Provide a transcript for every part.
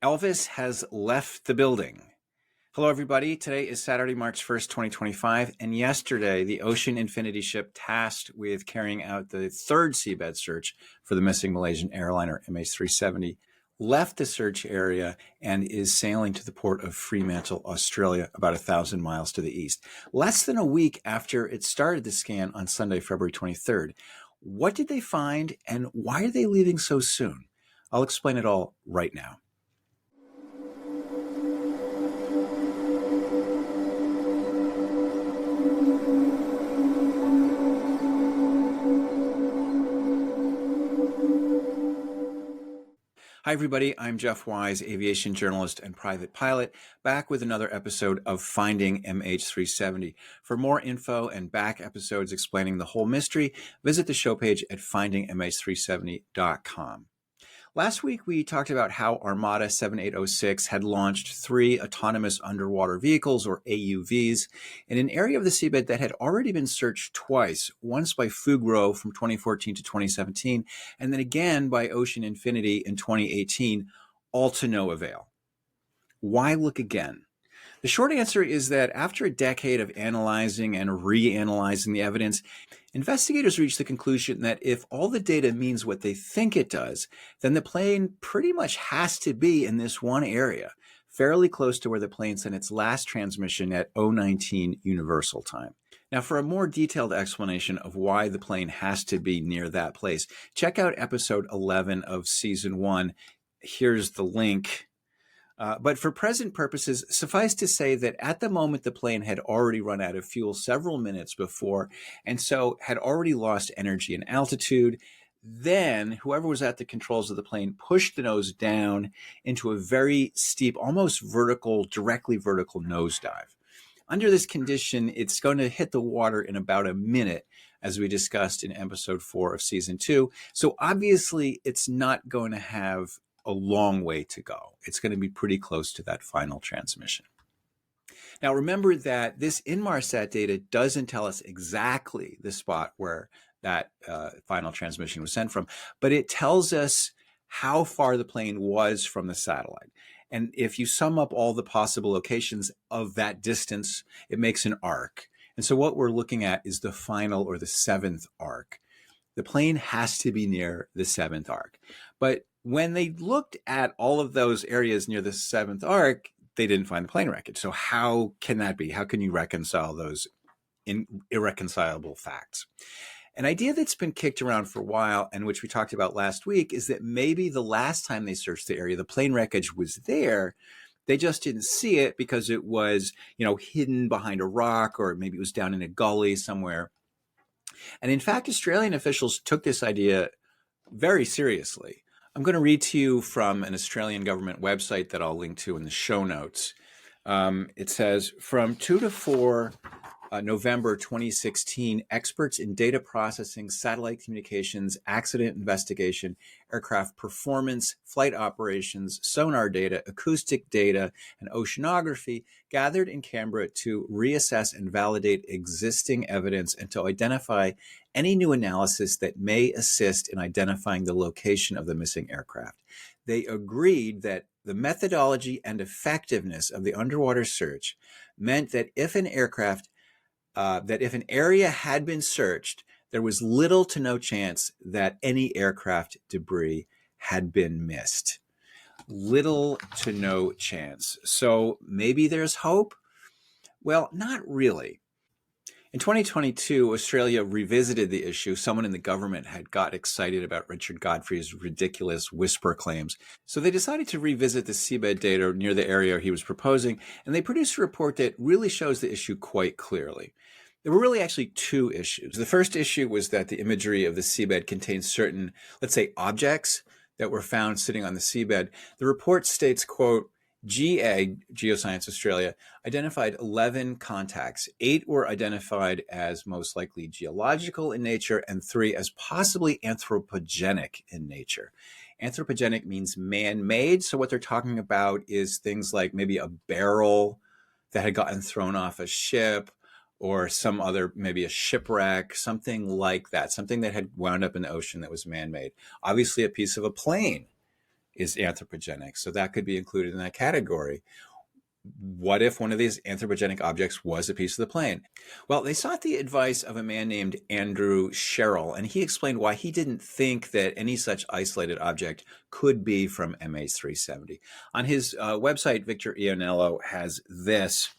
Elvis has left the building. Hello, everybody. Today is Saturday, March 1st, 2025. And yesterday, the Ocean Infinity ship tasked with carrying out the third seabed search for the missing Malaysian airliner MH370 left the search area and is sailing to the port of Fremantle, Australia, about 1,000 miles to the east. Less than a week after it started the scan on Sunday, February 23rd. What did they find and why are they leaving so soon? I'll explain it all right now. Hi, everybody. I'm Jeff Wise, aviation journalist and private pilot, back with another episode of Finding MH370. For more info and back episodes explaining the whole mystery, visit the show page at findingmh370.com. Last week, we talked about how Armada 7806 had launched 3 autonomous underwater vehicles, or AUVs, in an area of the seabed that had already been searched twice, once by Fugro from 2014 to 2017, and then again by Ocean Infinity in 2018, all to no avail. Why look again? The short answer is that after a decade of analyzing and reanalyzing the evidence, investigators reached the conclusion that if all the data means what they think it does, then the plane pretty much has to be in this one area, fairly close to where the plane sent its last transmission at 019 Universal Time. Now, for a more detailed explanation of why the plane has to be near that place, check out episode 11 of season 1. Here's the link. But for present purposes, suffice to say that at the moment the plane had already run out of fuel several minutes before, and so had already lost energy and altitude. Then whoever was at the controls of the plane pushed the nose down into a very steep, almost vertical, directly vertical nosedive. Under this condition, it's going to hit the water in about a minute, as we discussed in episode 4 of season 2. So obviously, it's not going to have a long way to go. It's going to be pretty close to that final transmission. Now, remember that this Inmarsat data doesn't tell us exactly the spot where that final transmission was sent from, but it tells us how far the plane was from the satellite. And if you sum up all the possible locations of that distance, it makes an arc. And so what we're looking at is the final, or the 7th arc. The plane has to be near the 7th arc. But when they looked at all of those areas near the 7th arc, they didn't find the plane wreckage. So how can that be? How can you reconcile those irreconcilable facts? An idea that's been kicked around for a while, and which we talked about last week, is that maybe the last time they searched the area, the plane wreckage was there. They just didn't see it because it was, hidden behind a rock, or maybe it was down in a gully somewhere. And in fact, Australian officials took this idea very seriously. I'm going to read to you from an Australian government website that I'll link to in the show notes. It says, from 2 to 4 November 2016, experts in data processing, satellite communications, accident investigation, aircraft performance, flight operations, sonar data, acoustic data, and oceanography gathered in Canberra to reassess and validate existing evidence and to identify any new analysis that may assist in identifying the location of the missing aircraft. They agreed that the methodology and effectiveness of the underwater search meant that if an area had been searched, there was little to no chance that any aircraft debris had been missed. Little to no chance. So maybe there's hope? Well, not really. In 2022, Australia revisited the issue. Someone in the government had got excited about Richard Godfrey's ridiculous whisper claims. So they decided to revisit the seabed data near the area he was proposing, and they produced a report that really shows the issue quite clearly. There were really actually 2 issues. The first issue was that the imagery of the seabed contains certain, let's say, objects that were found sitting on the seabed. The report states, quote, GA, Geoscience Australia, identified 11 contacts. 8 were identified as most likely geological in nature, and 3 as possibly anthropogenic in nature. Anthropogenic means man-made, so what they're talking about is things like maybe a barrel that had gotten thrown off a ship, or some other, maybe a shipwreck, something like that, something that had wound up in the ocean that was man-made. Obviously, a piece of a plane is anthropogenic. So that could be included in that category. What if one of these anthropogenic objects was a piece of the plane? Well, they sought the advice of a man named Andrew Sherrill, and he explained why he didn't think that any such isolated object could be from MH370. On his website, Victor Ionello has this.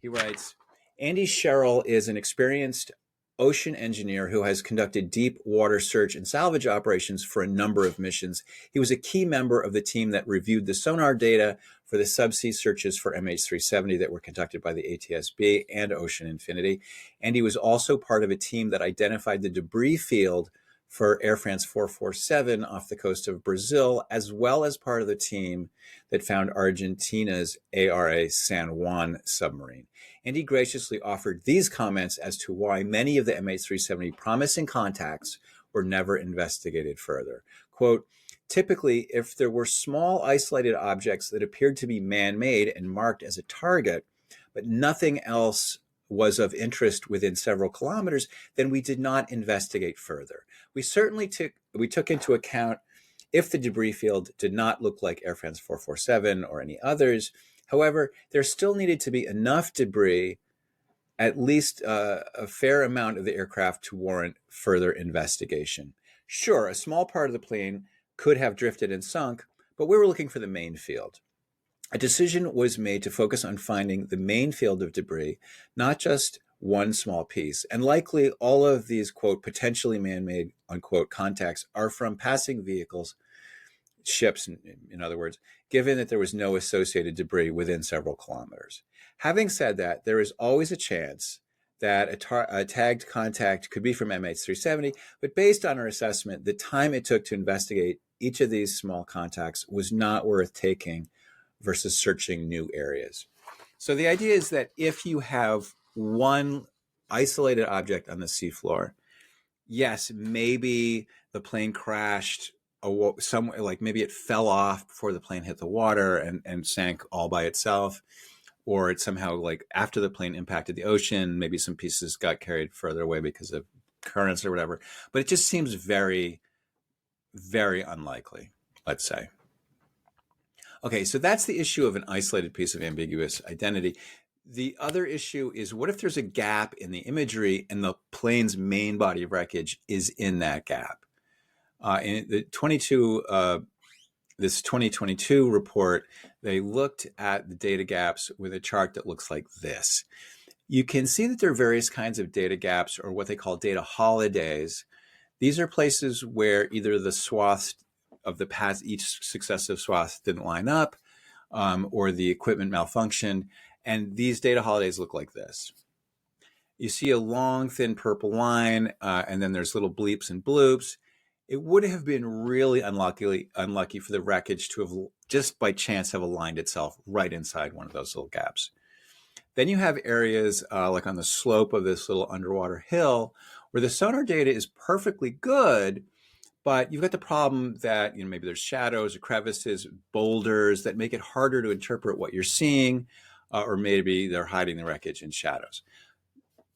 He writes, Andy Sherrill is an experienced ocean engineer who has conducted deep water search and salvage operations for a number of missions. He was a key member of the team that reviewed the sonar data for the subsea searches for MH370 that were conducted by the ATSB and Ocean Infinity. And he was also part of a team that identified the debris field for Air France 447 off the coast of Brazil, as well as part of the team that found Argentina's ARA San Juan submarine. And he graciously offered these comments as to why many of the MH370 promising contacts were never investigated further. Quote, typically, if there were small isolated objects that appeared to be man-made and marked as a target, but nothing else was of interest within several kilometers, then we did not investigate further. We certainly took into account if the debris field did not look like Air France 447 or any others. However, there still needed to be enough debris, at least a fair amount of the aircraft, to warrant further investigation. Sure, a small part of the plane could have drifted and sunk, but we were looking for the main field. A decision was made to focus on finding the main field of debris, not just one small piece. And likely all of these, quote, potentially man-made, unquote, contacts are from passing vehicles, ships, in other words, given that there was no associated debris within several kilometers. Having said that, there is always a chance that a tagged contact could be from MH370, but based on our assessment, the time it took to investigate each of these small contacts was not worth taking versus searching new areas. So the idea is that if you have one isolated object on the seafloor, yes, maybe the plane crashed somewhere, like maybe it fell off before the plane hit the water and sank all by itself, or it somehow, like after the plane impacted the ocean, maybe some pieces got carried further away because of currents or whatever. But it just seems very, very unlikely, let's say. Okay, so that's the issue of an isolated piece of ambiguous identity. The other issue is, what if there's a gap in the imagery and the plane's main body of wreckage is in that gap? In the this 2022 report, they looked at the data gaps with a chart that looks like this. You can see that there are various kinds of data gaps, or what they call data holidays. These are places where either the swaths of the past, each successive swath didn't line up, or the equipment malfunctioned. And these data holidays look like this. You see a long, thin purple line, and then there's little bleeps and bloops. It would have been really unlucky for the wreckage to have just by chance have aligned itself right inside one of those little gaps. Then you have areas like on the slope of this little underwater hill where the sonar data is perfectly good, but you've got the problem that maybe there's shadows or crevices, boulders that make it harder to interpret what you're seeing, or maybe they're hiding the wreckage in shadows.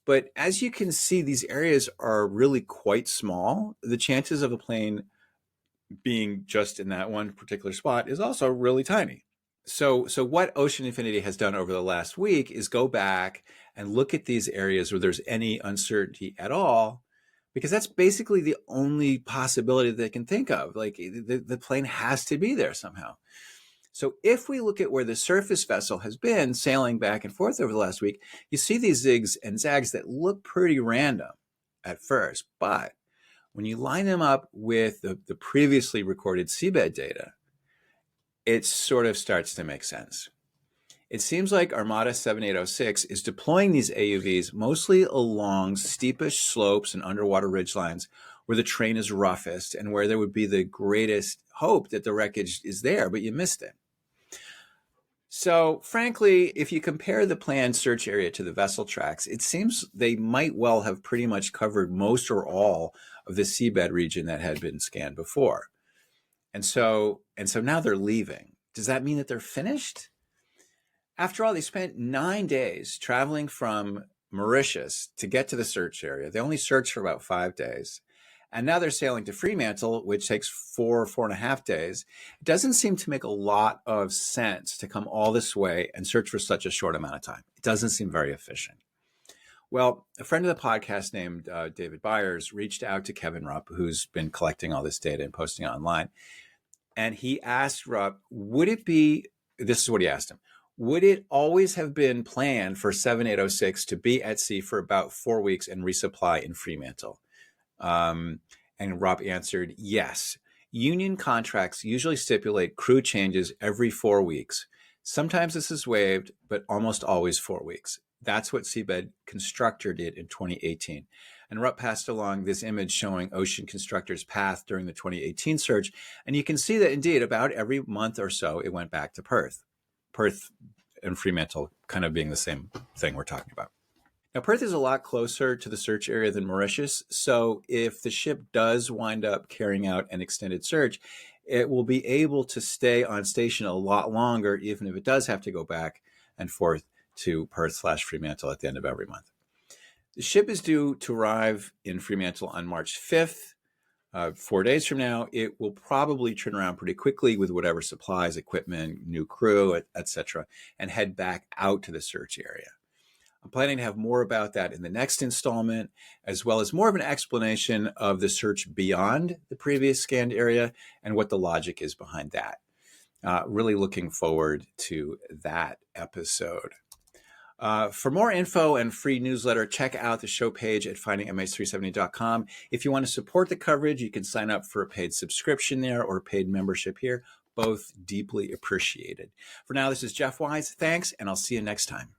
But as you can see, these areas are really quite small. The chances of a plane being just in that one particular spot is also really tiny. So what Ocean Infinity has done over the last week is go back and look at these areas where there's any uncertainty at all, because that's basically the only possibility they can think of. Like the plane has to be there somehow. So if we look at where the surface vessel has been sailing back and forth over the last week, you see these zigs and zags that look pretty random at first. But when you line them up with the previously recorded seabed data, it sort of starts to make sense. It seems like Armada 7806 is deploying these AUVs mostly along steepest slopes and underwater ridgelines where the terrain is roughest and where there would be the greatest hope that the wreckage is there, but you missed it. So frankly, if you compare the planned search area to the vessel tracks, it seems they might well have pretty much covered most or all of the seabed region that had been scanned before. And so now they're leaving. Does that mean that they're finished? After all, they spent 9 days traveling from Mauritius to get to the search area. They only searched for about 5 days. And now they're sailing to Fremantle, which takes 4.5 days. It doesn't seem to make a lot of sense to come all this way and search for such a short amount of time. It doesn't seem very efficient. Well, a friend of the podcast named David Byers reached out to Kevin Rupp, who's been collecting all this data and posting it online. And he asked Rupp, this is what he asked him, would it always have been planned for 7806 to be at sea for about 4 weeks and resupply in Fremantle? And Rupp answered, yes. Union contracts usually stipulate crew changes every 4 weeks. Sometimes this is waived, but almost always 4 weeks. That's what Seabed Constructor did in 2018. And Rupp passed along this image showing Ocean Constructor's path during the 2018 surge. And you can see that indeed about every month or so, it went back to Perth. Perth and Fremantle kind of being the same thing we're talking about. Now, Perth is a lot closer to the search area than Mauritius. So if the ship does wind up carrying out an extended search, it will be able to stay on station a lot longer, even if it does have to go back and forth to Perth/Fremantle at the end of every month. The ship is due to arrive in Fremantle on March 5th. 4 days from now, it will probably turn around pretty quickly with whatever supplies, equipment, new crew, etc., and head back out to the search area. I'm planning to have more about that in the next installment, as well as more of an explanation of the search beyond the previous scanned area and what the logic is behind that. Really looking forward to that episode. For more info and free newsletter, check out the show page at findingmh370.com. If you want to support the coverage, you can sign up for a paid subscription there or a paid membership here. Both deeply appreciated. For now, this is Jeff Wise. Thanks, and I'll see you next time.